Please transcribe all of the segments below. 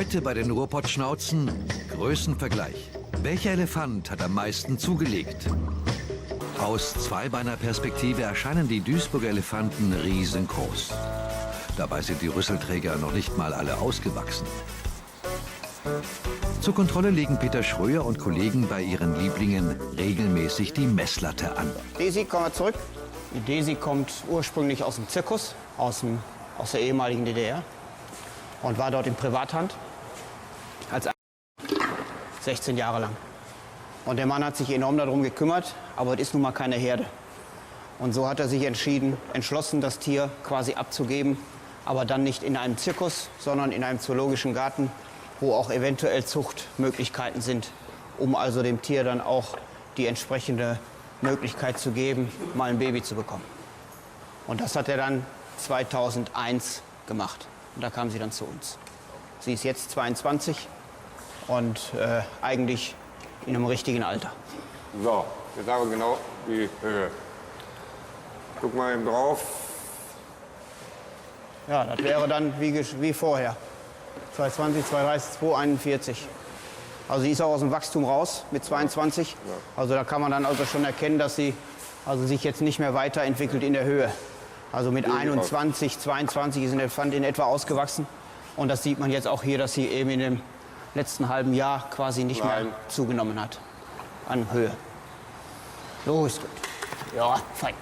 Heute bei den Ruhrpottschnauzen Größenvergleich. Welcher Elefant hat am meisten zugelegt? Aus Zweibeinerperspektive erscheinen die Duisburger Elefanten riesengroß. Dabei sind die Rüsselträger noch nicht mal alle ausgewachsen. Zur Kontrolle legen Peter Schröer und Kollegen bei ihren Lieblingen regelmäßig die Messlatte an. Desi, kommen wir zurück. Die Desi kommt ursprünglich aus dem Zirkus, aus der ehemaligen DDR und war dort in Privathand als 16 Jahre lang. Und der Mann hat sich enorm darum gekümmert, aber es ist nun mal keine Herde. Und so hat er sich entschlossen, das Tier quasi abzugeben, aber dann nicht in einem Zirkus, sondern in einem zoologischen Garten, wo auch eventuell Zuchtmöglichkeiten sind, um also dem Tier dann auch die entsprechende Möglichkeit zu geben, mal ein Baby zu bekommen. Und das hat er dann 2001 gemacht. Und da kam sie dann zu uns. Sie ist jetzt 22 und eigentlich in einem richtigen Alter. So, jetzt haben wir genau die Höhe. Guck mal eben drauf. Ja, das wäre dann wie vorher. 220, 230, 241. Also sie ist auch aus dem Wachstum raus mit 22. Also da kann man dann also schon erkennen, dass sie also sich jetzt nicht mehr weiterentwickelt in der Höhe. Also mit 21, 22 ist ein Elefant in etwa ausgewachsen. Und das sieht man jetzt auch hier, dass sie eben in dem letzten halben Jahr quasi nicht mehr zugenommen hat an Höhe. So ist gut. Ja, fein.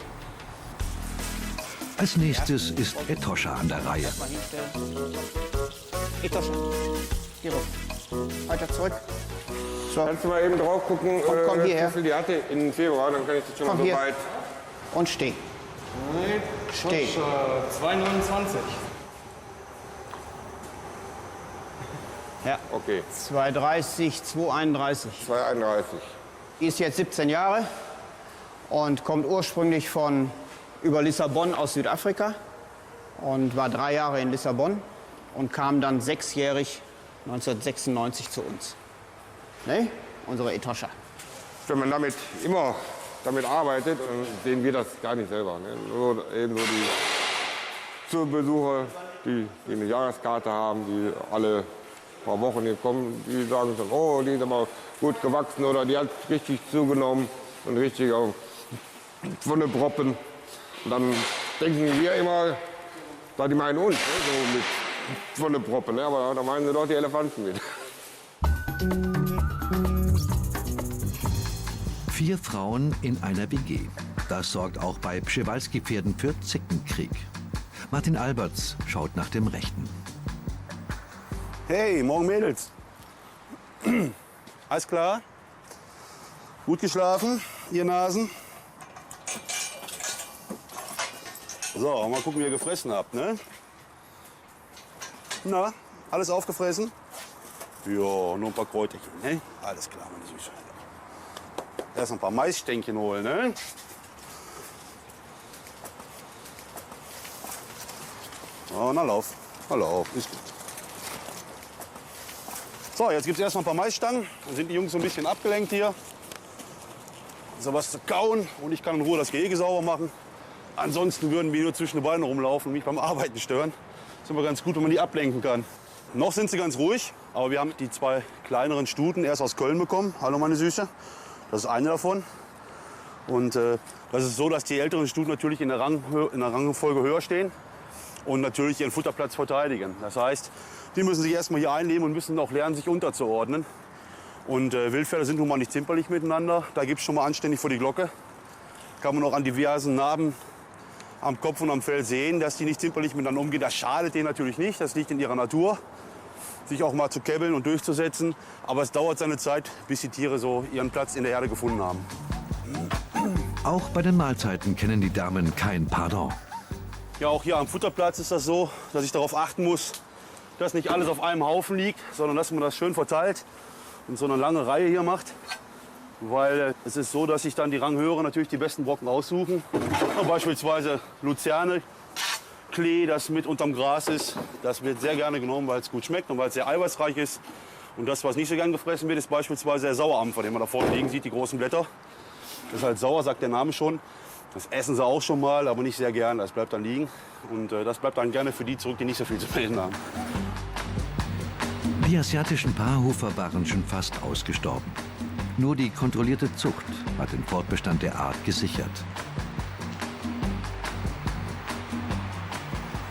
Als nächstes ist Etosha an der Reihe. Erstmal hinstellen. Etosha. Geh rüber. Weiter zurück. So. Kannst du mal eben drauf gucken, komm hierher. wie viel die hatte im Februar, dann kann ich das schon Komm mal so hier. weit. Und steh. Steh. 229. Ja. Okay, 230, 231. 231. Die ist jetzt 17 Jahre und kommt ursprünglich über Lissabon aus Südafrika und war 3 Jahre in Lissabon und kam dann 6-jährig 1996 zu uns. Ne? Unsere Etosha. Wenn man damit immer arbeitet, dann sehen wir das gar nicht selber. Ne? Nur eben so die Zoobesucher, die eine Jahreskarte haben, die alle paar Wochen hier kommen, die sagen dann, oh, die ist aber gut gewachsen oder die hat richtig zugenommen und richtig auf Wonneproppen. Und dann denken wir immer, da die meinen uns, ne, so mit Wonneproppen, ne? Aber da meinen sie doch die Elefanten mit. 4 Frauen in einer WG. Das sorgt auch bei Przewalski-Pferden für Zickenkrieg. Martin Alberts schaut nach dem Rechten. Hey, morgen Mädels. Alles klar? Gut geschlafen, ihr Nasen? So, mal gucken, wie ihr gefressen habt, ne? Na, alles aufgefressen? Ja, nur ein paar Kräuterchen, ne? Alles klar, meine Süße. Erst ein paar Maisstänkchen holen, ne? Oh, na lauf, ist gut. So, jetzt gibt es erst noch ein paar Maisstangen. Dann sind die Jungs so ein bisschen abgelenkt hier. So was zu kauen und ich kann in Ruhe das Gehege sauber machen. Ansonsten würden wir nur zwischen den Beinen rumlaufen und mich beim Arbeiten stören. Das ist immer ganz gut, wenn man die ablenken kann. Noch sind sie ganz ruhig, aber wir haben die 2 kleineren Stuten erst aus Köln bekommen. Hallo meine Süße, das ist eine davon. Und das ist so, dass die älteren Stuten natürlich in der Rangfolge höher stehen und natürlich ihren Futterplatz verteidigen. Das heißt, die müssen sich erstmal hier einleben und müssen auch lernen, sich unterzuordnen. Und Wildpferde sind nun mal nicht zimperlich miteinander. Da gibt es schon mal anständig vor die Glocke. Kann man auch an diversen Narben am Kopf und am Fell sehen, dass die nicht zimperlich miteinander umgehen. Das schadet denen natürlich nicht, das liegt in ihrer Natur, sich auch mal zu käbbeln und durchzusetzen. Aber es dauert seine Zeit, bis die Tiere so ihren Platz in der Herde gefunden haben. Auch bei den Mahlzeiten kennen die Damen kein Pardon. Ja, auch hier am Futterplatz ist das so, dass ich darauf achten muss, dass nicht alles auf einem Haufen liegt, sondern dass man das schön verteilt und so eine lange Reihe hier macht. Weil es ist so, dass sich dann die Ranghöhere natürlich die besten Brocken aussuchen. Beispielsweise Luzerne, Klee, das mit unterm Gras ist. Das wird sehr gerne genommen, weil es gut schmeckt und weil es sehr eiweißreich ist. Und das, was nicht so gern gefressen wird, ist beispielsweise der Sauerampfer, den man da vorne liegen sieht, die großen Blätter. Das ist halt sauer, sagt der Name schon. Das essen sie auch schon mal, aber nicht sehr gern. Das bleibt dann liegen. Und das bleibt dann gerne für die zurück, die nicht so viel zu melden haben. Die asiatischen Paarhufer waren schon fast ausgestorben. Nur die kontrollierte Zucht hat den Fortbestand der Art gesichert.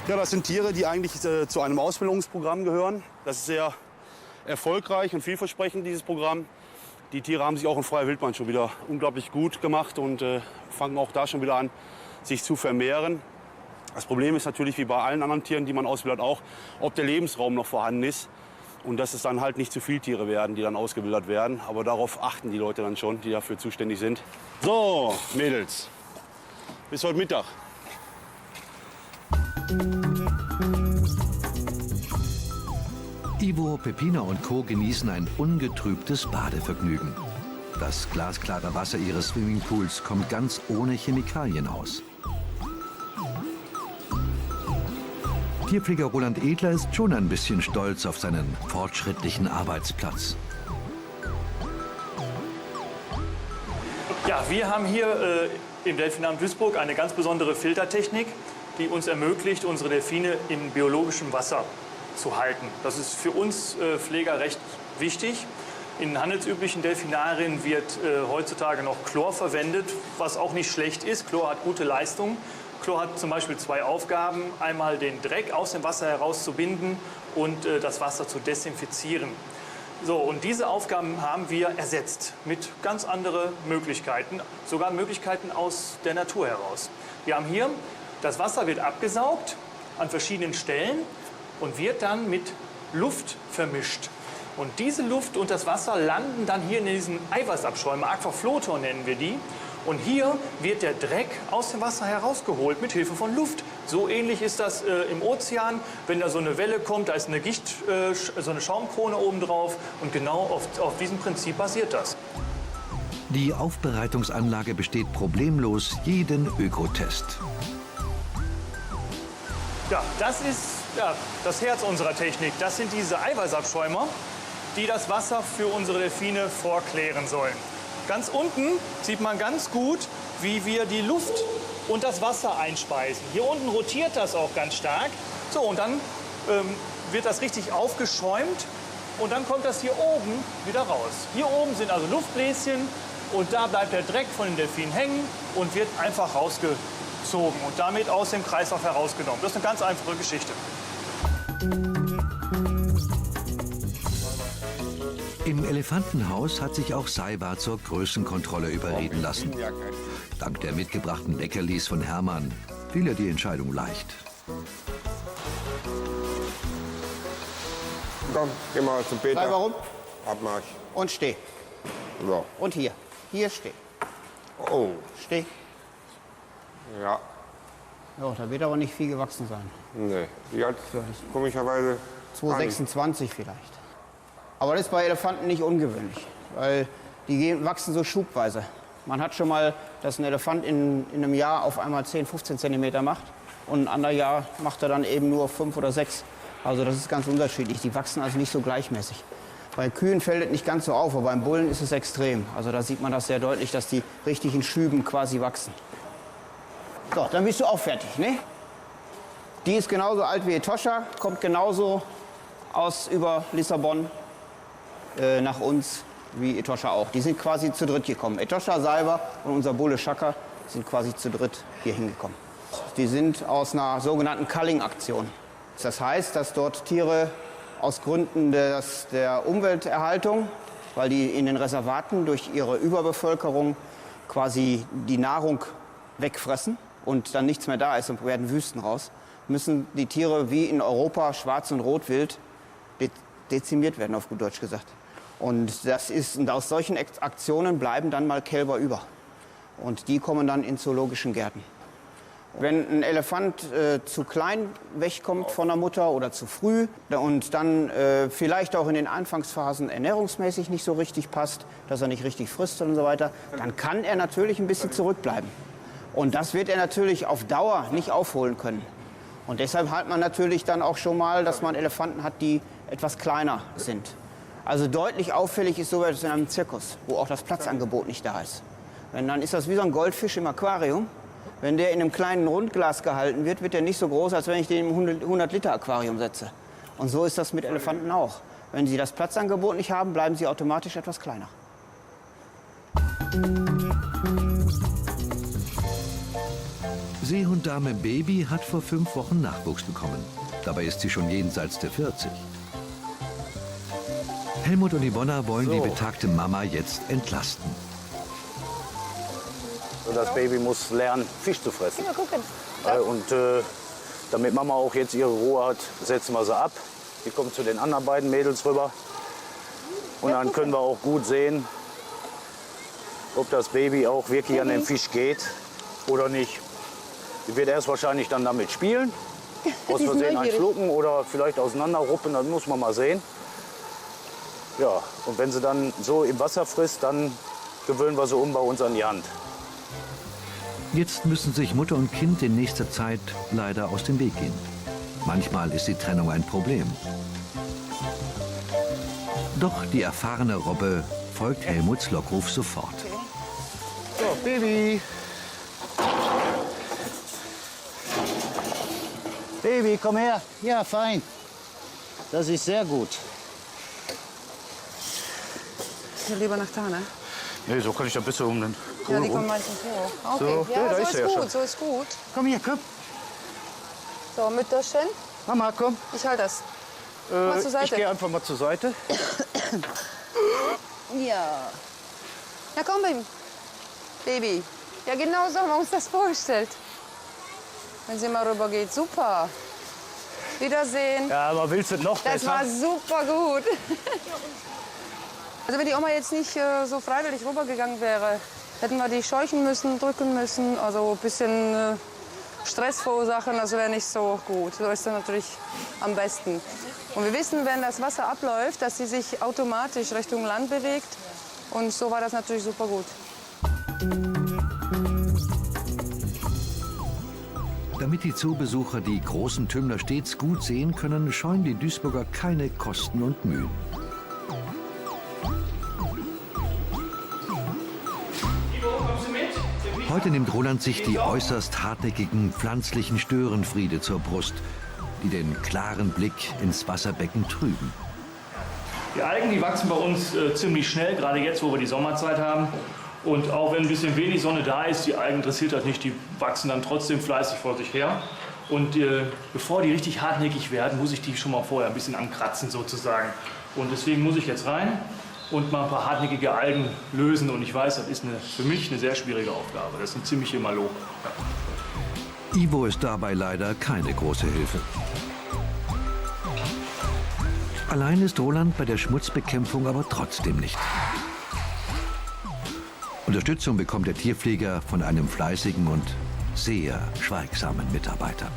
Ja, das sind Tiere, die eigentlich zu einem Ausbildungsprogramm gehören. Das ist sehr erfolgreich und vielversprechend, dieses Programm. Die Tiere haben sich auch in freier Wildbahn schon wieder unglaublich gut gemacht und fangen auch da schon wieder an, sich zu vermehren. Das Problem ist natürlich, wie bei allen anderen Tieren, die man ausbildet, auch, ob der Lebensraum noch vorhanden ist. Und dass es dann halt nicht zu viele Tiere werden, die dann ausgebildet werden. Aber darauf achten die Leute dann schon, die dafür zuständig sind. So, Mädels, bis heute Mittag. Ivo, Peppina und Co. genießen ein ungetrübtes Badevergnügen. Das glasklare Wasser ihres Swimmingpools kommt ganz ohne Chemikalien aus. Tierpfleger Roland Edler ist schon ein bisschen stolz auf seinen fortschrittlichen Arbeitsplatz. Ja, wir haben hier im Delfinarium Duisburg eine ganz besondere Filtertechnik, die uns ermöglicht, unsere Delfine in biologischem Wasser zu halten. Das ist für uns Pfleger recht wichtig. In handelsüblichen Delfinarien wird heutzutage noch Chlor verwendet, was auch nicht schlecht ist. Chlor hat gute Leistung. Chlor hat zum Beispiel zwei Aufgaben. Einmal den Dreck aus dem Wasser herauszubinden und das Wasser zu desinfizieren. So, und diese Aufgaben haben wir ersetzt mit ganz anderen Möglichkeiten, sogar Möglichkeiten aus der Natur heraus. Wir haben hier, das Wasser wird abgesaugt an verschiedenen Stellen und wird dann mit Luft vermischt. Und diese Luft und das Wasser landen dann hier in diesen Eiweißabschäumen, Aquaflotor nennen wir die. Und hier wird der Dreck aus dem Wasser herausgeholt mit Hilfe von Luft. So ähnlich ist das im Ozean, wenn da so eine Welle kommt, da ist eine so eine Schaumkrone oben drauf und genau auf diesem Prinzip basiert das. Die Aufbereitungsanlage besteht problemlos jeden Ökotest. Ja, das ist das Herz unserer Technik. Das sind diese Eiweißabschäumer, die das Wasser für unsere Delfine vorklären sollen. Ganz unten sieht man ganz gut, wie wir die Luft und das Wasser einspeisen. Hier unten rotiert das auch ganz stark. So, und dann wird das richtig aufgeschäumt und dann kommt das hier oben wieder raus. Hier oben sind also Luftbläschen und da bleibt der Dreck von den Delfinen hängen und wird einfach rausgezogen und damit aus dem Kreislauf herausgenommen. Das ist eine ganz einfache Geschichte. Im Elefantenhaus hat sich auch Saiba zur Größenkontrolle überreden lassen. Dank der mitgebrachten Leckerlis von Hermann fiel ihr die Entscheidung leicht. Komm, geh mal zum Peter. Bleib warum? Abmarsch. Und steh. So. Und hier. Hier steh. Oh, Steh. ja. Ja, da wird aber nicht viel gewachsen sein. Nee, die hat komischerweise 226 vielleicht. Aber das ist bei Elefanten nicht ungewöhnlich, weil die wachsen so schubweise. Man hat schon mal, dass ein Elefant in einem Jahr auf einmal 10, 15 Zentimeter macht und ein anderes Jahr macht er dann eben nur 5 oder 6. Also das ist ganz unterschiedlich. Die wachsen also nicht so gleichmäßig. Bei Kühen fällt es nicht ganz so auf, aber beim Bullen ist es extrem. Also da sieht man das sehr deutlich, dass die richtig in Schüben quasi wachsen. So, dann bist du auch fertig, ne? Die ist genauso alt wie Etosha, kommt genauso aus über Lissabon nach uns wie Etosha auch. Die sind quasi zu dritt gekommen. Etosha, Saiba und unser Bulle Shaka sind quasi zu dritt hier hingekommen. Die sind aus einer sogenannten Culling-Aktion. Das heißt, dass dort Tiere aus Gründen der Umwelterhaltung, weil die in den Reservaten durch ihre Überbevölkerung quasi die Nahrung wegfressen und dann nichts mehr da ist und werden Wüsten raus, müssen die Tiere wie in Europa Schwarz- und Rotwild dezimiert werden, auf gut Deutsch gesagt. Und aus solchen Aktionen bleiben dann mal Kälber über. Und die kommen dann in zoologischen Gärten. Wenn ein Elefant zu klein wegkommt von der Mutter oder zu früh und dann vielleicht auch in den Anfangsphasen ernährungsmäßig nicht so richtig passt, dass er nicht richtig frisst und so weiter, dann kann er natürlich ein bisschen zurückbleiben. Und das wird er natürlich auf Dauer nicht aufholen können. Und deshalb hat man natürlich dann auch schon mal, dass man Elefanten hat, die etwas kleiner sind. Also deutlich auffällig ist sowas in einem Zirkus, wo auch das Platzangebot nicht da ist. Dann ist das wie so ein Goldfisch im Aquarium. Wenn der in einem kleinen Rundglas gehalten wird, wird der nicht so groß, als wenn ich den im 100-Liter-Aquarium setze. Und so ist das mit Elefanten auch. Wenn sie das Platzangebot nicht haben, bleiben sie automatisch etwas kleiner. Seehunddame Baby hat vor 5 Wochen Nachwuchs bekommen. Dabei ist sie schon jenseits der 40. Helmut und Yvonna wollen die betagte Mama jetzt entlasten. Das Baby muss lernen, Fisch zu fressen. Mal gucken. Und damit Mama auch jetzt ihre Ruhe hat, setzen wir sie ab. Die kommt zu den anderen beiden Mädels rüber. Und dann können wir auch gut sehen, ob das Baby auch wirklich an den Fisch geht oder nicht. Sie wird erst wahrscheinlich dann damit spielen, aus Versehen einschlucken oder vielleicht auseinanderruppen, das muss man mal sehen. Ja, und wenn sie dann so im Wasser frisst, dann gewöhnen wir sie um bei uns an die Hand. Jetzt müssen sich Mutter und Kind in nächster Zeit leider aus dem Weg gehen. Manchmal ist die Trennung ein Problem. Doch die erfahrene Robbe folgt Helmuts Lockruf sofort. So, Baby. Baby, komm her. Ja, fein. Das ist sehr gut. Ja, lieber nach da, ne? Nee, so kann ich da besser um den Ja, die kommen meistens hoch. Okay, So, ja, da so ist ist er ja gut, schon. so ist gut. Komm hier, komm. So, Mütterchen, Mama, komm. ich halte das. Mal zur Ich Seite. gehe einfach mal zur Seite. Ja. Na komm, Baby. Ja, genau so haben wir uns das vorgestellt. Wenn sie mal rüber geht, super. Wiedersehen. Ja, aber willst du noch Das besser? war super gut. Also wenn die Oma jetzt nicht so freiwillig rübergegangen wäre, hätten wir die scheuchen müssen, drücken müssen, also ein bisschen Stress verursachen, das wäre nicht so gut. So ist das natürlich am besten. Und wir wissen, wenn das Wasser abläuft, dass sie sich automatisch Richtung Land bewegt. Und so war das natürlich super gut. Damit die Zoobesucher die großen Tümmler stets gut sehen können, scheuen die Duisburger keine Kosten und Mühen. Heute nimmt Roland sich die äußerst hartnäckigen pflanzlichen Störenfriede zur Brust, die den klaren Blick ins Wasserbecken trüben. Die Algen, die wachsen bei uns ziemlich schnell, gerade jetzt, wo wir die Sommerzeit haben. Und auch wenn ein bisschen wenig Sonne da ist, die Algen interessiert das nicht, die wachsen dann trotzdem fleißig vor sich her. Und bevor die richtig hartnäckig werden, muss ich die schon mal vorher ein bisschen ankratzen sozusagen. Und deswegen muss ich jetzt rein und mal ein paar hartnäckige Algen lösen. Und ich weiß, das ist für mich eine sehr schwierige Aufgabe. Das ist ein ziemlicher Maloch. Ivo ist dabei leider keine große Hilfe. Allein ist Roland bei der Schmutzbekämpfung aber trotzdem nicht. Unterstützung bekommt der Tierpfleger von einem fleißigen und sehr schweigsamen Mitarbeiter.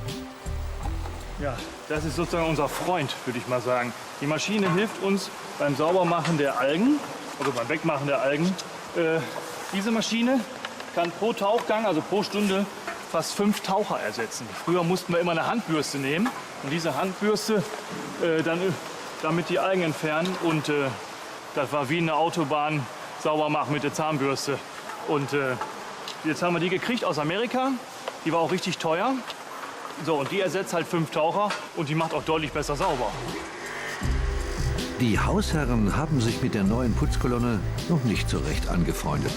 Ja, das ist sozusagen unser Freund, würde ich mal sagen. Die Maschine hilft uns beim Saubermachen der Algen, also beim Wegmachen der Algen. Diese Maschine kann pro Tauchgang, also pro Stunde, fast 5 Taucher ersetzen. Früher mussten wir immer eine Handbürste nehmen und diese Handbürste damit die Algen entfernen. Und das war wie eine Autobahn sauber machen mit der Zahnbürste. Und jetzt haben wir die gekriegt aus Amerika. Die war auch richtig teuer. So, und die ersetzt halt 5 Taucher und die macht auch deutlich besser sauber. Die Hausherren haben sich mit der neuen Putzkolonne noch nicht so recht angefreundet.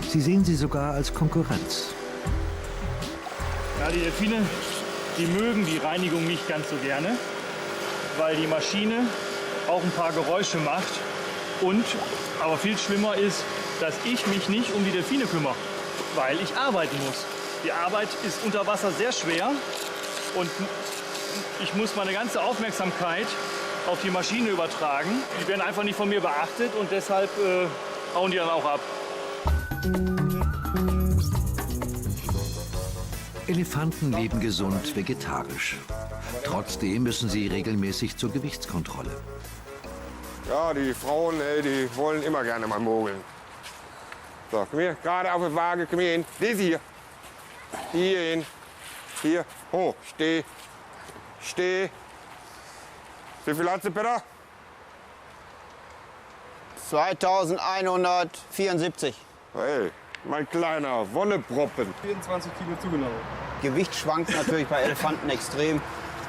Sie sehen sie sogar als Konkurrenz. Ja, die Delfine, die mögen die Reinigung nicht ganz so gerne, weil die Maschine auch ein paar Geräusche macht. Und, aber viel schlimmer ist, dass ich mich nicht um die Delfine kümmere, weil ich arbeiten muss. Die Arbeit ist unter Wasser sehr schwer und ich muss meine ganze Aufmerksamkeit auf die Maschine übertragen. Die werden einfach nicht von mir beachtet und deshalb hauen die dann auch ab. Elefanten leben gesund vegetarisch. Trotzdem müssen sie regelmäßig zur Gewichtskontrolle. Ja, die Frauen, die wollen immer gerne mal mogeln. So, komm hier, gerade auf die Waage, komm hier hin. Diese hier. Hier hin. Hier. Hoch, steh. Steh. Wie viel hat sie, Peter? 2174. Hey, mein kleiner Wonneproppen. 24 Kilo zugenommen. Gewicht schwankt natürlich bei Elefanten extrem.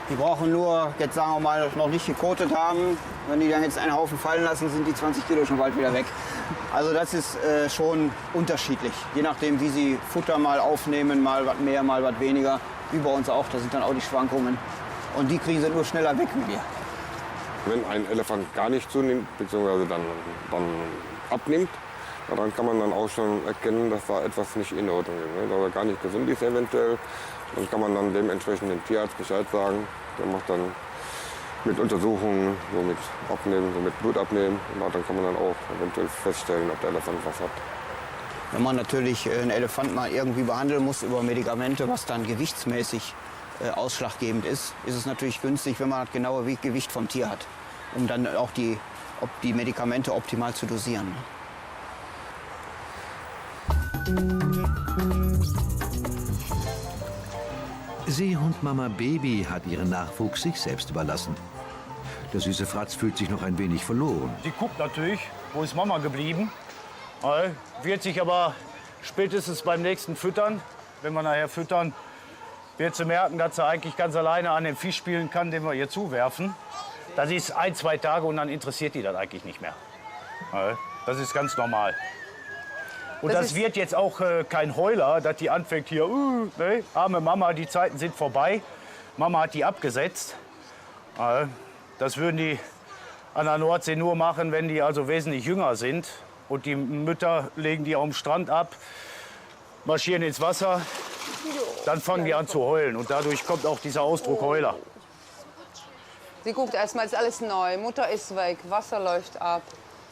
Die brauchen nur, jetzt sagen wir mal, noch nicht gekotet haben. Wenn die dann jetzt einen Haufen fallen lassen, sind die 20 Kilo schon bald wieder weg. Also das ist schon unterschiedlich. Je nachdem, wie sie Futter mal aufnehmen, mal was mehr, mal was weniger. Wie bei uns auch, da sind dann auch die Schwankungen. Und die kriegen sie nur schneller weg wie wir. Wenn ein Elefant gar nicht zunimmt, beziehungsweise dann abnimmt, ja, dann kann man dann auch schon erkennen, dass da etwas nicht in Ordnung ist, ne? Dass er gar nicht gesund ist eventuell. Dann kann man dann dementsprechend dem Tierarzt Bescheid sagen. Der macht dann mit Untersuchungen, so mit Abnehmen, so mit Blut abnehmen. Und dann kann man dann auch eventuell feststellen, ob der Elefant was hat. Wenn man natürlich einen Elefant mal irgendwie behandeln muss über Medikamente, was dann gewichtsmäßig ausschlaggebend ist, ist es natürlich günstig, wenn man das genaue Gewicht vom Tier hat, um dann auch die Medikamente optimal zu dosieren. Seehundmama Baby hat ihren Nachwuchs sich selbst überlassen. Der süße Fratz fühlt sich noch ein wenig verloren. Sie guckt natürlich, wo ist Mama geblieben. Wird sich aber spätestens beim nächsten Füttern, wenn wir nachher füttern, wird sie merken, dass sie eigentlich ganz alleine an dem Fisch spielen kann, den wir ihr zuwerfen. Das ist 1, 2 Tage und dann interessiert die das eigentlich nicht mehr. Das ist ganz normal. Und das wird jetzt auch kein Heuler, dass die anfängt hier, ne, arme Mama, die Zeiten sind vorbei. Mama hat die abgesetzt. Das würden die an der Nordsee nur machen, wenn die also wesentlich jünger sind. Und die Mütter legen die am Strand ab, marschieren ins Wasser, dann fangen die an zu heulen. Und dadurch kommt auch dieser Ausdruck Heuler. Sie guckt erstmal, ist alles neu. Mutter ist weg, Wasser läuft ab.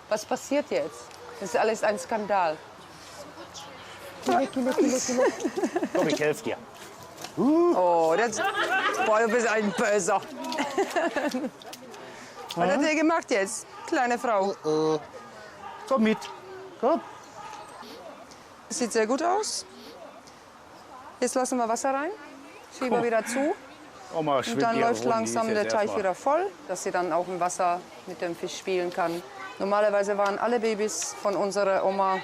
Was passiert jetzt? Das ist alles ein Skandal. Komm, ich helfe dir. Oh, boah, du bist ein Böser. Was hat er gemacht jetzt, kleine Frau? Komm mit. Komm. Das sieht sehr gut aus. Jetzt lassen wir Wasser rein, schieben wir wieder zu. Oma, Und dann läuft langsam der Teich wieder voll, dass sie dann auch im Wasser mit dem Fisch spielen kann. Normalerweise waren alle Babys von unserer Oma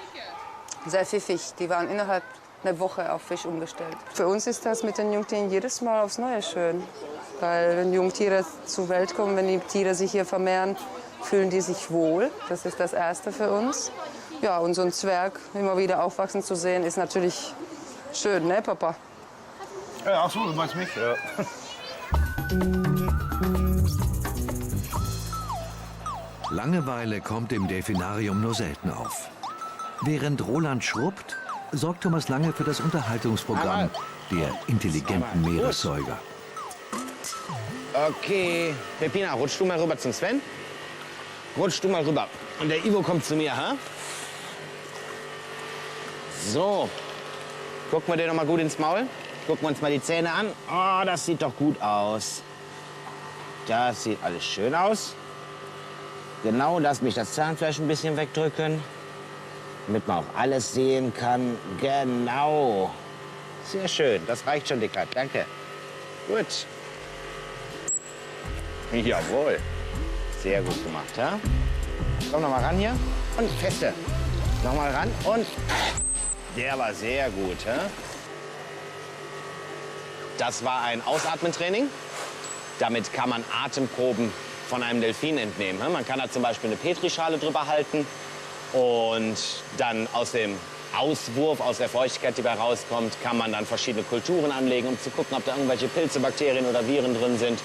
sehr pfiffig. Die waren innerhalb einer Woche auf Fisch umgestellt. Für uns ist das mit den Jungtieren jedes Mal aufs Neue schön. Weil wenn Jungtiere zur Welt kommen, wenn die Tiere sich hier vermehren, fühlen die sich wohl. Das ist das Erste für uns. Ja, und so ein Zwerg immer wieder aufwachsen zu sehen, ist natürlich schön, ne, Papa? Ja, ach so, du meinst mich? Ja. Langeweile kommt im Delfinarium nur selten auf. Während Roland schrubbt, sorgt Thomas Lange für das Unterhaltungsprogramm der intelligenten Meeressäuger. Okay, Peppina, rutsch du mal rüber zum Sven. Rutsch du mal rüber. Und der Ivo kommt zu mir, ha? So. Gucken wir dir noch mal gut ins Maul. Gucken wir uns mal die Zähne an. Oh, das sieht doch gut aus. Das sieht alles schön aus. Genau, lass mich das Zahnfleisch ein bisschen wegdrücken, damit man auch alles sehen kann. Genau. Sehr schön, das reicht schon, Dicker. Danke. Gut. Jawohl. Sehr gut gemacht, ja? Komm noch mal ran hier. Und feste. Noch mal ran und... Der war sehr gut, ja? Das war ein Ausatmentraining. Damit kann man Atemproben von einem Delfin entnehmen. Man kann da zum Beispiel eine Petrischale drüber halten und dann aus dem Auswurf, aus der Feuchtigkeit, die dabei rauskommt, kann man dann verschiedene Kulturen anlegen, um zu gucken, ob da irgendwelche Pilze, Bakterien oder Viren drin sind.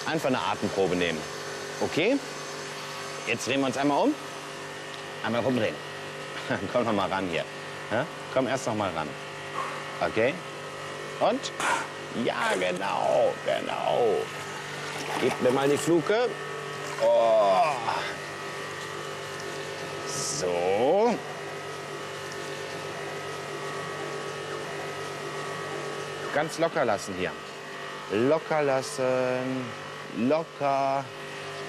Einfach eine Atemprobe nehmen. Okay? Jetzt drehen wir uns einmal um. Einmal rumdrehen. Komm noch mal ran hier. Ja? Komm erst noch mal ran. Okay? Und? Ja, genau, genau. Gib mir mal die Fluke. Oh. So. Ganz locker lassen hier. Locker lassen. Locker.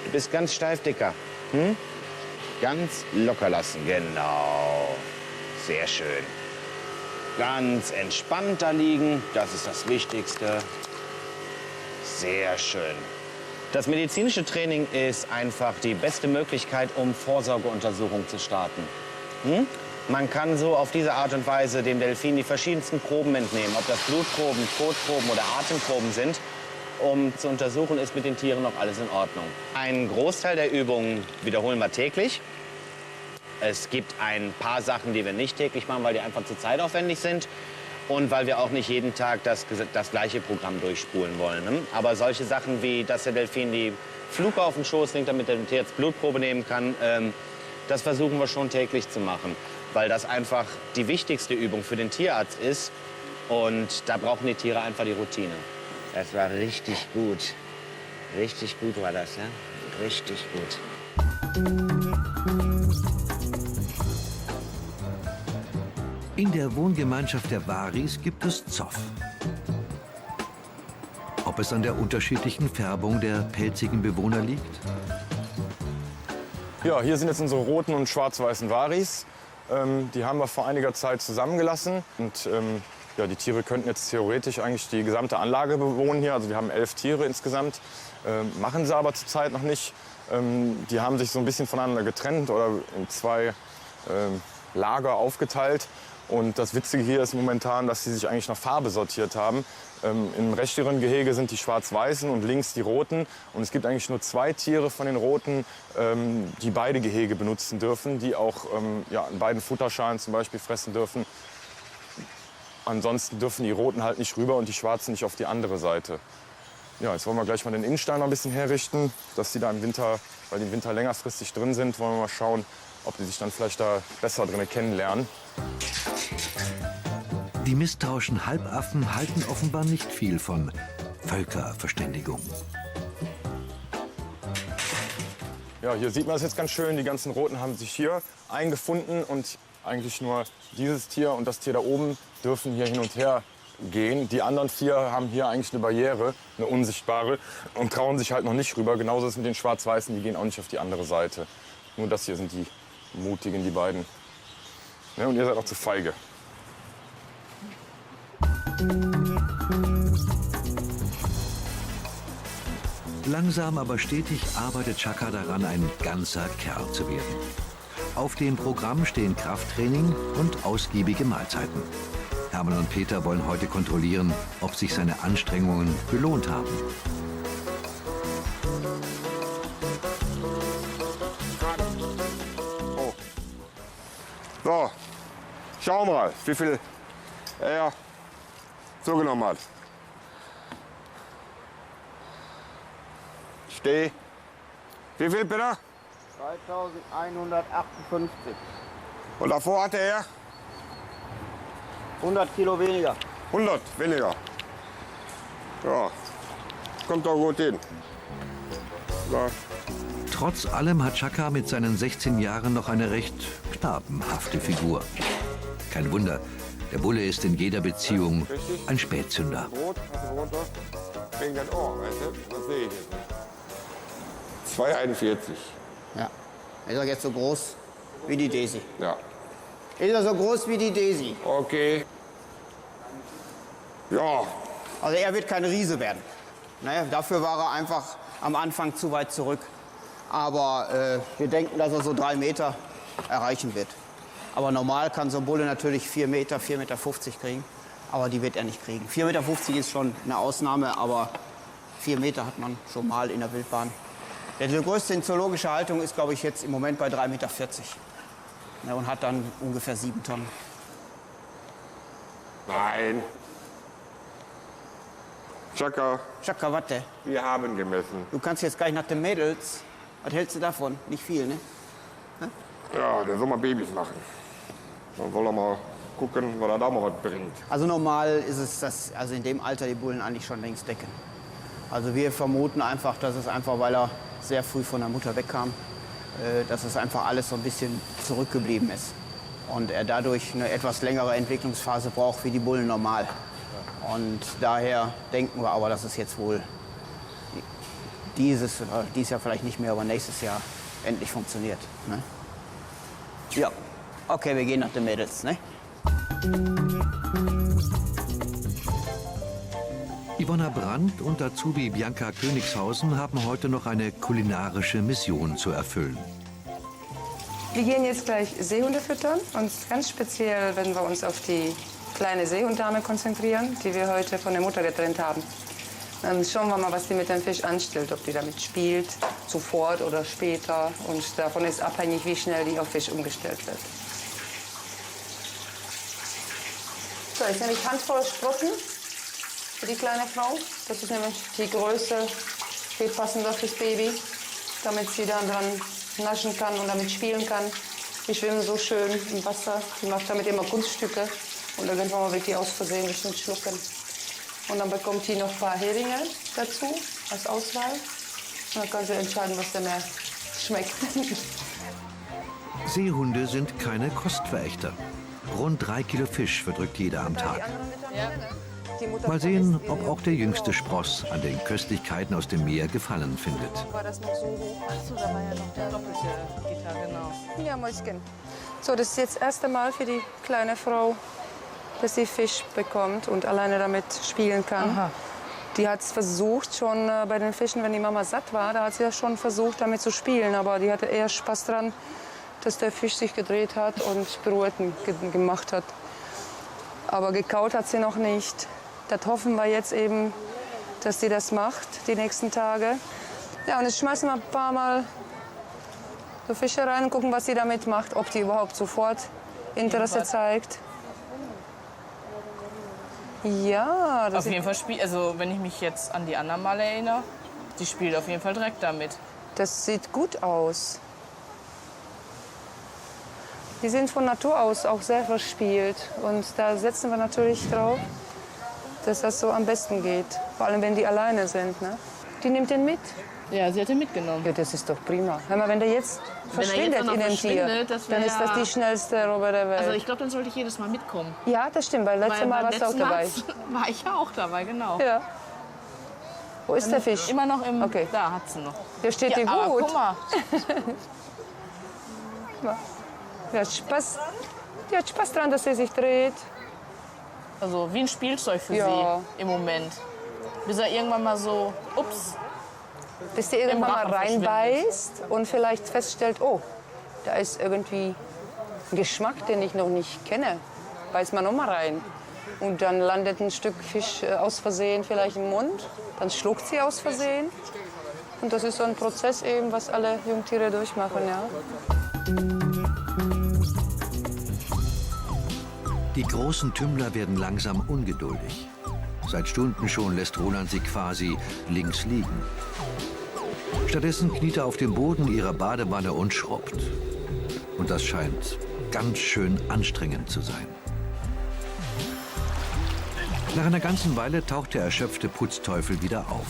Du bist ganz steif, Dicker. Hm? Ganz locker lassen, genau. Sehr schön. Ganz entspannt da liegen, das ist das Wichtigste. Sehr schön. Das medizinische Training ist einfach die beste Möglichkeit, um Vorsorgeuntersuchungen zu starten. Man kann so auf diese Art und Weise dem Delfin die verschiedensten Proben entnehmen, ob das Blutproben, Kotproben oder Atemproben sind. um zu untersuchen, ist mit den Tieren noch alles in Ordnung. Einen Großteil der Übungen wiederholen wir täglich. Es gibt ein paar Sachen, die wir nicht täglich machen, weil die einfach zu zeitaufwendig sind. Und weil wir auch nicht jeden Tag das gleiche Programm durchspulen wollen. Ne? Aber solche Sachen wie, dass der Delfin die Fluke auf den Schoß legt, damit der Tier jetzt Blutprobe nehmen kann, das versuchen wir schon täglich zu machen. Weil das einfach die wichtigste Übung für den Tierarzt ist. Und da brauchen die Tiere einfach die Routine. Das war richtig gut. Richtig gut war das, ja? Richtig gut. In der Wohngemeinschaft der Waris gibt es Zoff. Ob es an der unterschiedlichen Färbung der pelzigen Bewohner liegt? Ja, hier sind jetzt unsere roten und schwarz-weißen Waris. Die haben wir vor einiger Zeit zusammengelassen. Und ja, die Tiere könnten jetzt theoretisch eigentlich die gesamte Anlage bewohnen hier. Also wir haben 11 Tiere insgesamt. Machen sie aber zurzeit noch nicht. Die haben sich so ein bisschen voneinander getrennt oder in 2 Lager aufgeteilt. Und das Witzige hier ist momentan, dass sie sich eigentlich nach Farbe sortiert haben. Im rechteren Gehege sind die schwarz-weißen und links die roten. Und es gibt eigentlich nur 2 Tiere von den roten, die beide Gehege benutzen dürfen, die auch ja, an beiden Futterschalen zum Beispiel fressen dürfen. Ansonsten dürfen die roten halt nicht rüber und die schwarzen nicht auf die andere Seite. Ja, jetzt wollen wir gleich mal den Innenstall noch ein bisschen herrichten, dass die da im Winter, weil die im Winter längerfristig drin sind, wollen wir mal schauen, ob die sich dann vielleicht da besser drin kennenlernen. Die misstrauischen Halbaffen halten offenbar nicht viel von Völkerverständigung. Ja, hier sieht man es jetzt ganz schön. Die ganzen Roten haben sich hier eingefunden und eigentlich nur dieses Tier und das Tier da oben dürfen hier hin und her gehen. Die anderen 4 haben hier eigentlich eine Barriere, eine unsichtbare, und trauen sich halt noch nicht rüber. Genauso ist es mit den Schwarz-Weißen, die gehen auch nicht auf die andere Seite. Nur das hier sind die Mutigen, die beiden. Ja, und ihr seid auch zu feige. Langsam aber stetig arbeitet Chaka daran, ein ganzer Kerl zu werden. Auf dem Programm stehen Krafttraining und ausgiebige Mahlzeiten. Hermann und Peter wollen heute kontrollieren, ob sich seine Anstrengungen gelohnt haben. So, schau mal, wie viel er zugenommen hat. Steh. Wie viel, Peter? 3158. Und davor hatte er 100 Kilo weniger. 100 weniger. Ja, kommt doch gut hin. So. Trotz allem hat Chaka mit seinen 16 Jahren noch eine recht knabenhafte Figur. Kein Wunder, der Bulle ist in jeder Beziehung ein Spätzünder. Brot, hast du Brot da? Wegen das Ohr, weißt du? Das sehe ich jetzt nicht. 2,41. Ja. Ist er jetzt so groß wie die Daisy? Ja. Ist er so groß wie die Daisy? Okay. Ja. Also er wird kein Riese werden. Naja, dafür war er einfach am Anfang zu weit zurück. Aber wir denken, dass er so 3 Meter erreichen wird. Aber normal kann so ein Bulle natürlich 4 Meter, 4,50 Meter kriegen. Aber die wird er nicht kriegen. 4,50 Meter ist schon eine Ausnahme, aber 4 Meter hat man schon mal in der Wildbahn. Der größte in zoologischer Haltung ist, glaube ich, jetzt im Moment bei 3,40 Meter. Ja, und hat dann ungefähr 7 Tonnen. Nein. Chaka, Chaka, warte. wir haben gemessen. Du kannst jetzt gleich nach den Mädels. Was hältst du davon? Nicht viel, ne? Ja, der soll mal Babys machen. Dann soll er mal gucken, was er da mal was bringt. Also normal ist es, dass also in dem Alter die Bullen eigentlich schon längst decken. Also wir vermuten einfach, dass es einfach, weil er sehr früh von der Mutter wegkam, dass es einfach alles so ein bisschen zurückgeblieben ist. Und er dadurch eine etwas längere Entwicklungsphase braucht wie die Bullen normal. Und daher denken wir aber, dass es jetzt wohl dieses Jahr vielleicht nicht mehr, aber nächstes Jahr endlich funktioniert. Ne? Ja, okay, wir gehen nach den Mädels. Ne? Ivona Brandt und Azubi Bianca Königshausen haben heute noch eine kulinarische Mission zu erfüllen. Wir gehen jetzt gleich Seehunde füttern und ganz speziell werden wir uns auf die kleine Seehunddame konzentrieren, die wir heute von der Mutter getrennt haben. Dann schauen wir mal, was die mit dem Fisch anstellt, ob die damit spielt, sofort oder später. Und davon ist abhängig, wie schnell die auf Fisch umgestellt wird. So, jetzt nehme ich handvoll Sprossen für die kleine Frau. Das ist nämlich die Größe, viel passender fürs Baby, damit sie dann dran naschen kann und damit spielen kann. Die schwimmen so schön im Wasser. Die macht damit immer Kunststücke. Und irgendwann mal wird die aus Versehen bestimmt schlucken. Und dann bekommt die noch ein paar Heringe dazu als Auswahl. Und dann kann sie entscheiden, was der mehr schmeckt. Seehunde sind keine Kostverächter. Rund 3 Kilo Fisch verdrückt jeder am Tag. Mal sehen, ob auch der jüngste Spross an den Köstlichkeiten aus dem Meer Gefallen findet. War das noch so hoch? Achso, da war ja noch der doppelte Gitter, genau. Ja, Mäuschen. So, das ist jetzt das erste Mal für die kleine Frau, dass sie Fisch bekommt und alleine damit spielen kann. Aha. Die hat es versucht, schon bei den Fischen, wenn die Mama satt war, da hat sie ja schon versucht, damit zu spielen. Aber die hatte eher Spaß dran, dass der Fisch sich gedreht hat und Pirouetten gemacht hat. Aber gekaut hat sie noch nicht. Das hoffen wir jetzt eben, dass sie das macht, die nächsten Tage. Ja, und jetzt schmeißen wir ein paar Mal so Fische rein und gucken, was sie damit macht, ob die überhaupt sofort Interesse zeigt. Ja, das Auf jeden Fall spielt, also wenn ich mich jetzt an die anderen Mal erinnere, die spielt auf jeden Fall direkt damit. Das sieht gut aus. Die sind von Natur aus auch sehr verspielt. Und da setzen wir natürlich drauf, dass das so am besten geht. Vor allem, wenn die alleine sind. Ne? Die nimmt den mit. Ja, sie hat ihn mitgenommen. Ja, das ist doch prima. Hör mal, wenn der jetzt verschwindet auch noch in den Tier, verschwindet, das wär dann ist das die schnellste Robbe der Welt. Also ich glaube, dann sollte ich jedes Mal mitkommen. Ja, das stimmt. Weil letztes Mal beim warst du auch letzten dabei. Mal war ich ja auch dabei, genau. Ja. Wo ist der Fisch? Immer noch im... Okay. Da hat sie noch. Der steht Ja, dir aber gut. guck mal. Die hat Spaß dran, dass sie sich dreht. Also wie ein Spielzeug für Ja. sie im Moment. Bis er irgendwann mal so, ups, Bis die irgendwann mal Rachen reinbeißt und vielleicht feststellt, oh, da ist irgendwie ein Geschmack, den ich noch nicht kenne. Beißt man noch mal rein. Und dann landet ein Stück Fisch aus Versehen vielleicht im Mund. Dann schluckt sie aus Versehen. Und das ist so ein Prozess eben, was alle Jungtiere durchmachen. Ja. Die großen Tümmler werden langsam ungeduldig. Seit Stunden schon lässt Roland sie quasi links liegen. Stattdessen kniet er auf dem Boden ihrer Badewanne und schrubbt. Und das scheint ganz schön anstrengend zu sein. Nach einer ganzen Weile taucht der erschöpfte Putzteufel wieder auf.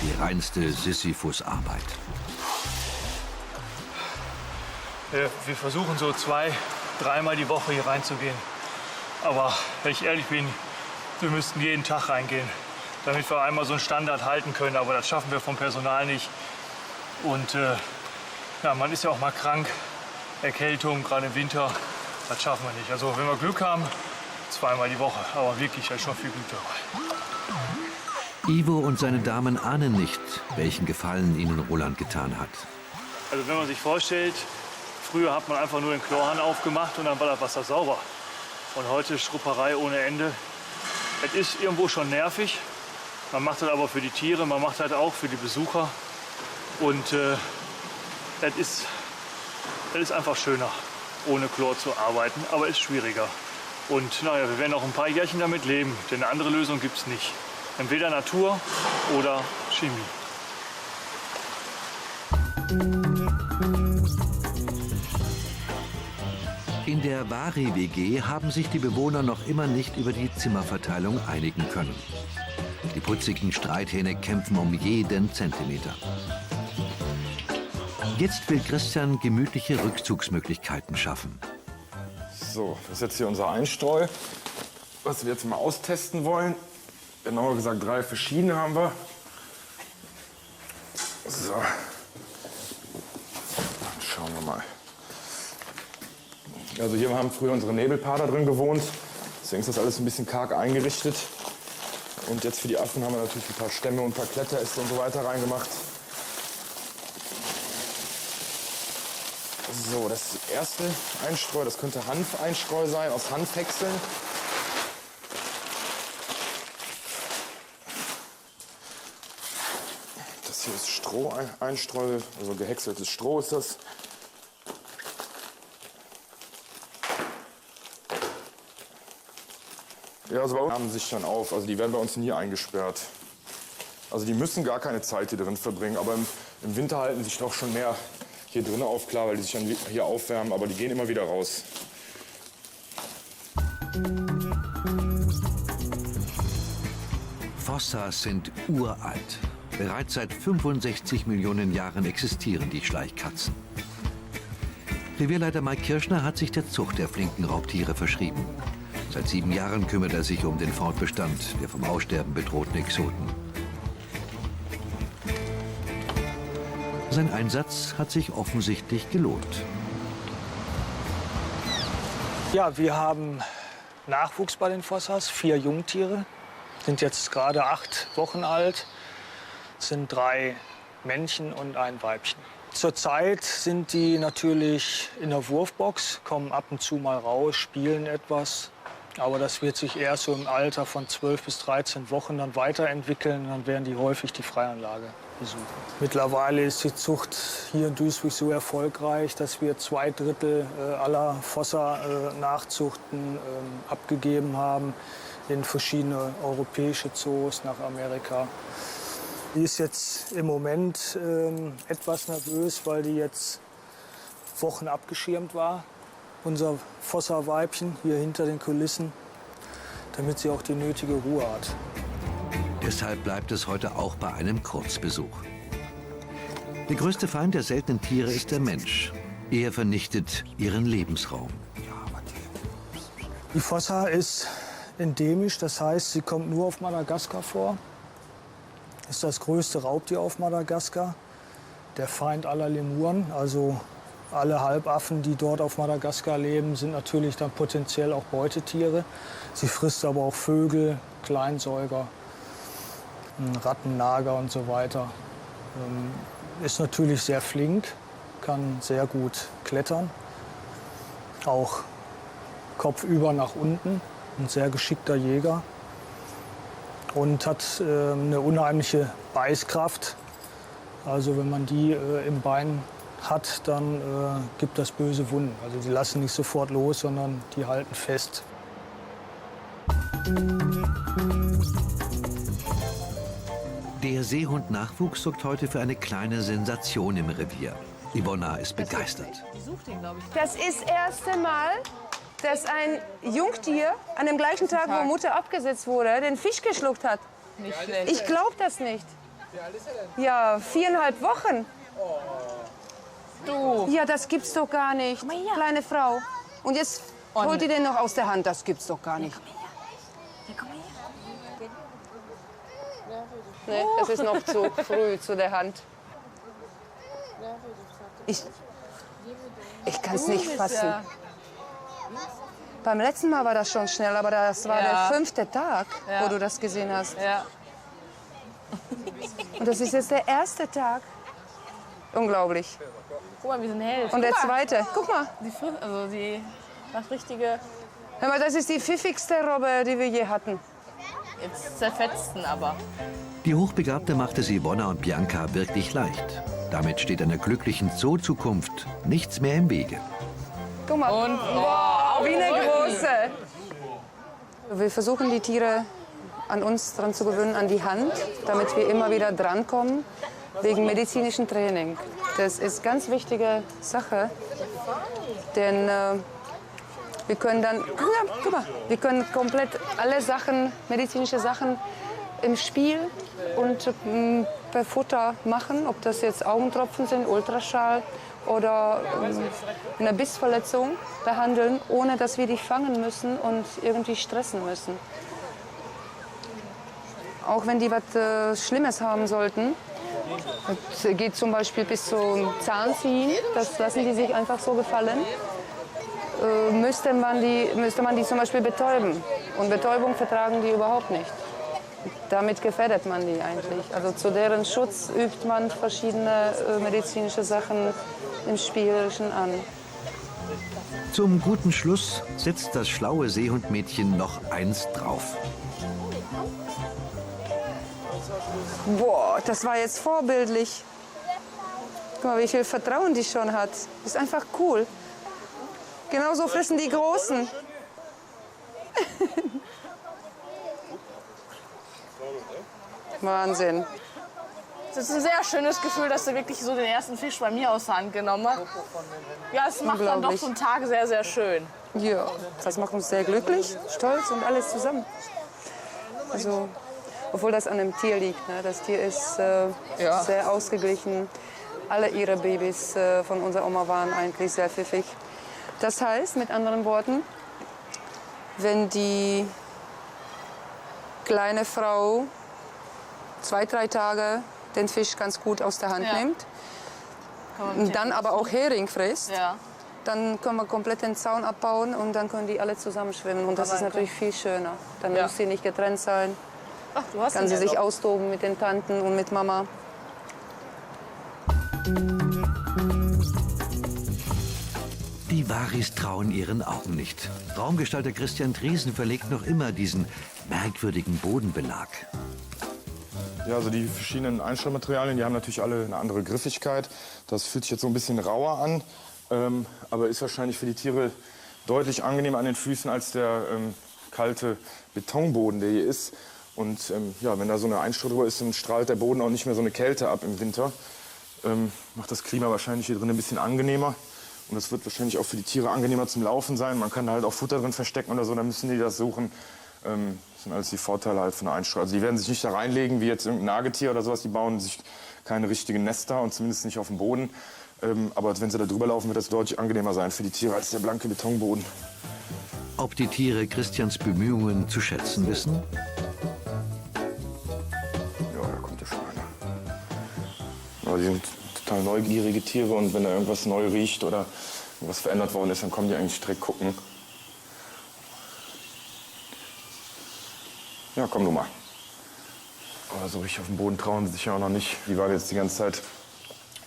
Die reinste Sisyphus-Arbeit. Wir versuchen so 2-, 3-mal die Woche hier reinzugehen. Aber wenn ich ehrlich bin, wir müssten jeden Tag reingehen, damit wir einmal so einen Standard halten können. Aber das schaffen wir vom Personal nicht. Und ja, man ist ja auch mal krank, Erkältung, gerade im Winter, das schaffen wir nicht. Also wenn wir Glück haben, 2-mal die Woche. Aber wirklich, da ist schon viel Glück dabei. Ivo und seine Damen ahnen nicht, welchen Gefallen ihnen Roland getan hat. Also wenn man sich vorstellt, früher hat man einfach nur den Chlorhahn aufgemacht und dann war das Wasser sauber. Und heute Schrupperei ohne Ende. Es ist irgendwo schon nervig. Man macht das aber für die Tiere, man macht das auch für die Besucher. Und das ist einfach schöner, ohne Chlor zu arbeiten, aber ist schwieriger. Und naja, wir werden noch ein paar Jährchen damit leben, denn eine andere Lösung gibt es nicht. Entweder Natur oder Chemie. In der Vari-WG haben sich die Bewohner noch immer nicht über die Zimmerverteilung einigen können. Die putzigen Streithähne kämpfen um jeden Zentimeter. Jetzt will Christian gemütliche Rückzugsmöglichkeiten schaffen. So, das ist jetzt hier unser Einstreu, was wir jetzt mal austesten wollen. Genauer gesagt 3 verschiedene haben wir. So. Schauen wir mal. Also hier haben früher unsere Nebelpader drin gewohnt. Deswegen ist das alles ein bisschen karg eingerichtet. Und jetzt für die Affen haben wir natürlich ein paar Stämme und ein paar Kletteräste und so weiter reingemacht. So, das ist die erste Einstreu. Das könnte Hanfeinstreu sein, aus Hanfhäckseln. Stroh einstreue. Also gehäckseltes Stroh ist das. Ja, also bei uns haben sich dann auf. Also die werden bei uns nie eingesperrt. Also die müssen gar keine Zeit hier drin verbringen. Aber im Winter halten sich doch schon mehr hier drin auf, klar, weil die sich dann hier aufwärmen. Aber die gehen immer wieder raus. Fossas sind uralt. Bereits seit 65 Millionen Jahren existieren die Schleichkatzen. Revierleiter Mike Kirschner hat sich der Zucht der flinken Raubtiere verschrieben. Seit 7 Jahren kümmert er sich um den Fortbestand der vom Aussterben bedrohten Exoten. Sein Einsatz hat sich offensichtlich gelohnt. Ja, wir haben Nachwuchs bei den Fossas, 4 Jungtiere, sind jetzt gerade 8 Wochen alt, sind 3 Männchen und ein Weibchen. Zurzeit sind die natürlich in der Wurfbox, kommen ab und zu mal raus, spielen etwas. Aber das wird sich erst so im Alter von 12 bis 13 Wochen dann weiterentwickeln. Dann werden die häufig die Freianlage besuchen. Mittlerweile ist die Zucht hier in Duisburg so erfolgreich, dass wir 2/3 aller Fossa-Nachzuchten abgegeben haben in verschiedene europäische Zoos nach Amerika. Die ist jetzt im Moment etwas nervös, weil die jetzt Wochen abgeschirmt war. Unser Fossa-Weibchen hier hinter den Kulissen, damit sie auch die nötige Ruhe hat. Deshalb bleibt es heute auch bei einem Kurzbesuch. Der größte Feind der seltenen Tiere ist der Mensch. Er vernichtet ihren Lebensraum. Die Fossa ist endemisch, das heißt, sie kommt nur auf Madagaskar vor. Ist das größte Raubtier auf Madagaskar. Der Feind aller Lemuren, also alle Halbaffen, die dort auf Madagaskar leben, sind natürlich dann potenziell auch Beutetiere. Sie frisst aber auch Vögel, Kleinsäuger, Ratten, Nager und so weiter. Ist natürlich sehr flink, kann sehr gut klettern, auch kopfüber nach unten, ein sehr geschickter Jäger und hat eine unheimliche Beißkraft. Also wenn man die im Bein hat, dann gibt das böse Wunden. Also die lassen nicht sofort los, sondern die halten fest. Der Seehund-Nachwuchs sorgt heute für eine kleine Sensation im Revier. Ivona ist begeistert. Das ist das erste Mal, dass ein Jungtier an dem gleichen Tag, wo Mutter abgesetzt wurde, den Fisch geschluckt hat. Nicht schlecht. Ich glaube das nicht. Ja, 4,5 Wochen. Du. Ja, das gibt's doch gar nicht. Kleine Frau. Und jetzt holt die den noch aus der Hand. Das gibt's doch gar nicht. Nee, das ist noch zu früh zu der Hand. Ich kann es nicht fassen. Ja. Beim letzten Mal war das schon schnell, aber das war der 5. Tag, wo du das gesehen hast. Ja. Und das ist jetzt der 1. Tag. Unglaublich. Guck mal, wir sind hell. Und der 2. Guck mal. Die macht richtige. Hör mal, das ist die pfiffigste Robbe, die wir je hatten. Jetzt zerfetzten aber. Die Hochbegabte macht es Ivona und Bianca wirklich leicht. Damit steht einer glücklichen Zoo-Zukunft nichts mehr im Wege. Guck mal. Und wow, wie eine große. Wir versuchen die Tiere an uns dran zu gewöhnen, an die Hand, damit wir immer wieder drankommen, wegen medizinischen Training. Das ist eine ganz wichtige Sache, denn wir können dann, guck mal, wir können komplett alle Sachen, medizinische Sachen im Spiel und per Futter machen, ob das jetzt Augentropfen sind, Ultraschall oder eine Bissverletzung behandeln, ohne dass wir die fangen müssen und irgendwie stressen müssen. Auch wenn die was Schlimmes haben sollten, das geht zum Beispiel bis zum Zahnziehen, das lassen die sich einfach so gefallen, müsste man die zum Beispiel betäuben. Und Betäubung vertragen die überhaupt nicht. Damit gefährdet man die eigentlich. Also zu deren Schutz übt man verschiedene medizinische Sachen im Spielerischen an. Zum guten Schluss setzt das schlaue Seehundmädchen noch eins drauf. Boah, das war jetzt vorbildlich. Guck mal, wie viel Vertrauen die schon hat. Ist einfach cool. Genauso fressen die Großen. Wahnsinn. Das ist ein sehr schönes Gefühl, dass du wirklich so den ersten Fisch bei mir aus der Hand genommen hast. Ja, es macht dann doch so einen Tag sehr, sehr schön. Ja, das macht uns sehr glücklich, stolz und alles zusammen. Also, obwohl das an dem Tier liegt. Ne? Das Tier ist sehr ausgeglichen. Alle ihre Babys von unserer Oma waren eigentlich sehr pfiffig. Das heißt, mit anderen Worten, wenn die kleine Frau 2-3 Tage den Fisch ganz gut aus der Hand nimmt, und dann aber auch Hering frisst, dann können wir komplett den Zaun abbauen und dann können die alle zusammen schwimmen. Und das ist natürlich viel schöner. Dann muss sie nicht getrennt sein. Ach, du hast kann sie sich austoben mit den Tanten und mit Mama. Die Waris trauen ihren Augen nicht. Raumgestalter Christian Driesen verlegt noch immer diesen merkwürdigen Bodenbelag. Ja, also die verschiedenen Einstellmaterialien, die haben natürlich alle eine andere Griffigkeit. Das fühlt sich jetzt so ein bisschen rauer an, aber ist wahrscheinlich für die Tiere deutlich angenehmer an den Füßen als der kalte Betonboden, der hier ist. Und ja, wenn da so eine Einstreu drüber ist, dann strahlt der Boden auch nicht mehr so eine Kälte ab im Winter. Macht das Klima wahrscheinlich hier drin ein bisschen angenehmer. Und das wird wahrscheinlich auch für die Tiere angenehmer zum Laufen sein. Man kann da halt auch Futter drin verstecken oder so, dann müssen die das suchen. Das sind alles die Vorteile halt von der Einstreu. Also die werden sich nicht da reinlegen wie jetzt irgendein Nagetier oder sowas. Die bauen sich keine richtigen Nester und zumindest nicht auf dem Boden. Aber wenn sie da drüber laufen, wird das deutlich angenehmer sein für die Tiere als der blanke Betonboden. Ob die Tiere Christians Bemühungen zu schätzen wissen? Ja, da kommt ja schon einer. Aber die sind total neugierige Tiere und wenn da irgendwas neu riecht oder was verändert worden ist, dann kommen die eigentlich direkt gucken. Ja, komm du mal. Aber so richtig auf dem Boden trauen sie sich ja auch noch nicht. Die waren jetzt die ganze Zeit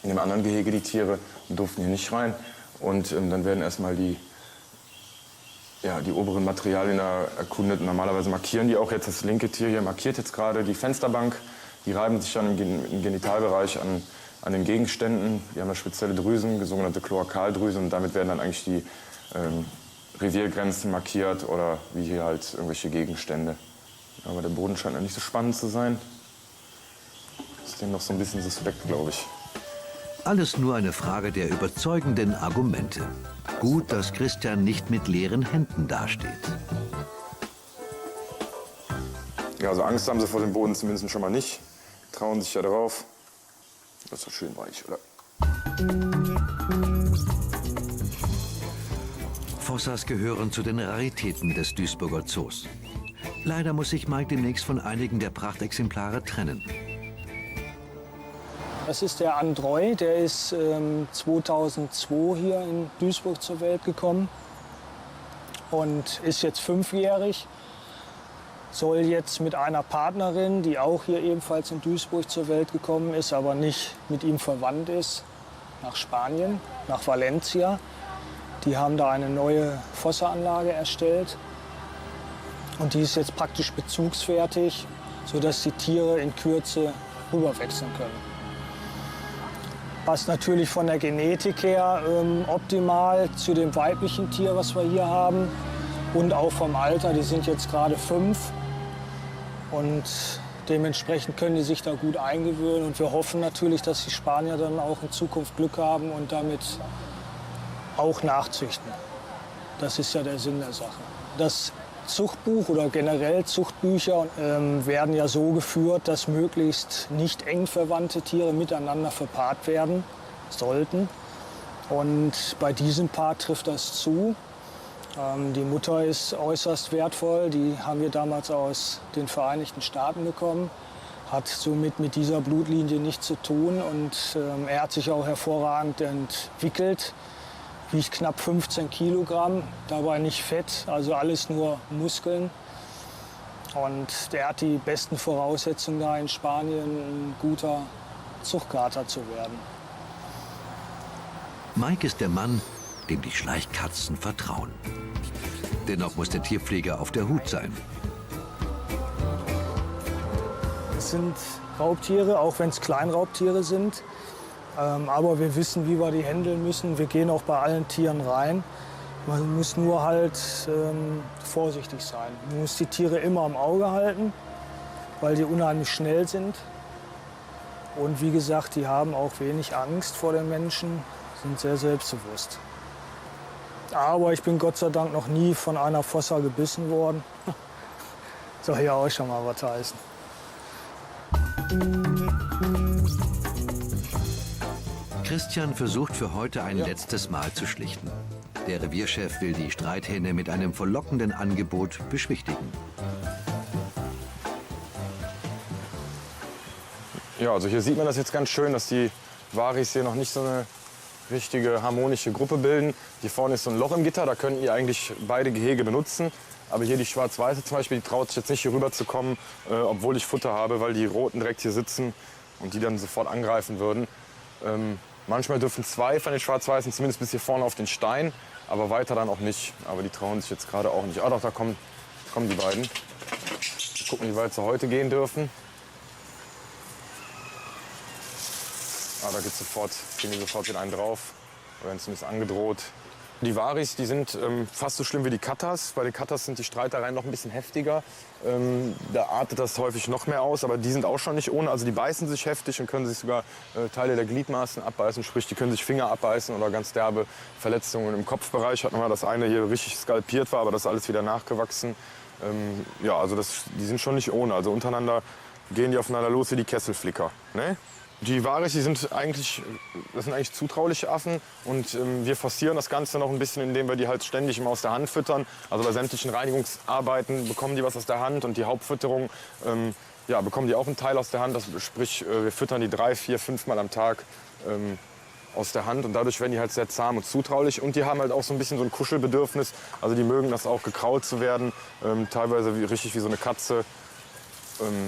in dem anderen Gehege, die Tiere, und durften hier nicht rein. Und dann werden erstmal die oberen Materialien erkundet. Normalerweise markieren die auch jetzt, das linke Tier hier markiert jetzt gerade die Fensterbank. Die reiben sich dann im Genitalbereich an den Gegenständen. Die haben da spezielle Drüsen, sogenannte Kloakaldrüsen. Und damit werden dann eigentlich die Reviergrenzen markiert oder wie hier halt irgendwelche Gegenstände. Aber der Boden scheint ja nicht so spannend zu sein. Ist dem noch so ein bisschen suspekt, glaube ich. Alles nur eine Frage der überzeugenden Argumente. Gut, dass Christian nicht mit leeren Händen dasteht. Ja, also Angst haben sie vor dem Boden zumindest schon mal nicht. Trauen sich ja drauf. Das ist doch schön weich, oder? Fossas gehören zu den Raritäten des Duisburger Zoos. Leider muss sich Mike demnächst von einigen der Prachtexemplare trennen. Das ist der Andreu, der ist 2002 hier in Duisburg zur Welt gekommen und ist jetzt 5-jährig. Soll jetzt mit einer Partnerin, die auch hier ebenfalls in Duisburg zur Welt gekommen ist, aber nicht mit ihm verwandt ist, nach Spanien, nach Valencia. Die haben da eine neue Fossa-Anlage erstellt. Und die ist jetzt praktisch bezugsfertig, sodass die Tiere in Kürze rüberwechseln können. Passt natürlich von der Genetik her optimal zu dem weiblichen Tier, was wir hier haben. Und auch vom Alter, die sind jetzt gerade 5. Und dementsprechend können die sich da gut eingewöhnen. Und wir hoffen natürlich, dass die Spanier dann auch in Zukunft Glück haben und damit auch nachzüchten. Das ist ja der Sinn der Sache. Das Zuchtbuch oder generell Zuchtbücher werden ja so geführt, dass möglichst nicht eng verwandte Tiere miteinander verpaart werden sollten. Und bei diesem Paar trifft das zu. Die Mutter ist äußerst wertvoll, die haben wir damals aus den Vereinigten Staaten bekommen. Hat somit mit dieser Blutlinie nichts zu tun und er hat sich auch hervorragend entwickelt. Wiegt knapp 15 Kilogramm, dabei nicht Fett, also alles nur Muskeln. Und der hat die besten Voraussetzungen, da in Spanien ein guter Zuchtkater zu werden. Mike ist der Mann, dem die Schleichkatzen vertrauen. Dennoch muss der Tierpfleger auf der Hut sein. Es sind Raubtiere, auch wenn es Kleinraubtiere sind. Aber wir wissen, wie wir die handeln müssen. Wir gehen auch bei allen Tieren rein. Man muss nur halt vorsichtig sein. Man muss die Tiere immer im Auge halten, weil die unheimlich schnell sind. Und wie gesagt, die haben auch wenig Angst vor den Menschen, sind sehr selbstbewusst. Aber ich bin Gott sei Dank noch nie von einer Fossa gebissen worden. Soll ja auch schon mal was heißen. Christian versucht für heute ein letztes Mal zu schlichten. Der Revierchef will die Streithähne mit einem verlockenden Angebot beschwichtigen. Ja, also hier sieht man das jetzt ganz schön, dass die Varis hier noch nicht so eine richtige harmonische Gruppe bilden. Hier vorne ist so ein Loch im Gitter, da könnten die eigentlich beide Gehege benutzen. Aber hier die Schwarz-Weiße zum Beispiel, die traut sich jetzt nicht hier rüber zu kommen, obwohl ich Futter habe, weil die Roten direkt hier sitzen und die dann sofort angreifen würden. Manchmal dürfen 2 von den Schwarz-Weißen zumindest bis hier vorne auf den Stein, aber weiter dann auch nicht. Aber die trauen sich jetzt gerade auch nicht. Ah doch, da kommen die beiden. Mal gucken, wie weit sie heute gehen dürfen. Ah, da gehen die sofort wieder einen drauf. Da werden zumindest angedroht. Die Varis, die sind fast so schlimm wie die Katas. Bei den Katas sind die Streitereien noch ein bisschen heftiger. Da artet das häufig noch mehr aus, aber die sind auch schon nicht ohne. Also die beißen sich heftig und können sich sogar Teile der Gliedmaßen abbeißen. Sprich, die können sich Finger abbeißen oder ganz derbe Verletzungen im Kopfbereich. Hatten wir das eine hier richtig skalpiert war, aber das ist alles wieder nachgewachsen. Ja, also die sind schon nicht ohne. Also untereinander gehen die aufeinander los wie die Kesselflicker. Ne? Die Varis, das sind eigentlich zutrauliche Affen und wir forcieren das Ganze noch ein bisschen, indem wir die halt ständig immer aus der Hand füttern. Also bei sämtlichen Reinigungsarbeiten bekommen die was aus der Hand und die Hauptfütterung bekommen die auch einen Teil aus der Hand. Das, sprich, wir füttern die 3, 4, 5 Mal am Tag aus der Hand und dadurch werden die halt sehr zahm und zutraulich und die haben halt auch so ein bisschen so ein Kuschelbedürfnis. Also die mögen das auch, gekraut zu werden, teilweise richtig wie so eine Katze.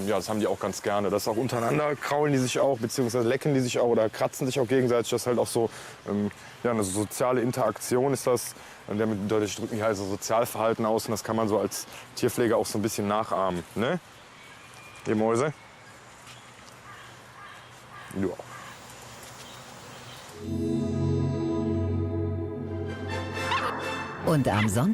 Ja, das haben die auch ganz gerne. Das auch untereinander kraulen die sich auch, beziehungsweise lecken die sich auch oder kratzen sich auch gegenseitig. Das ist halt auch so eine soziale Interaktion ist das. Dadurch drücken die halt so Sozialverhalten aus und das kann man so als Tierpfleger auch so ein bisschen nachahmen. Ne? Die Mäuse? Ja. Und am Sonntag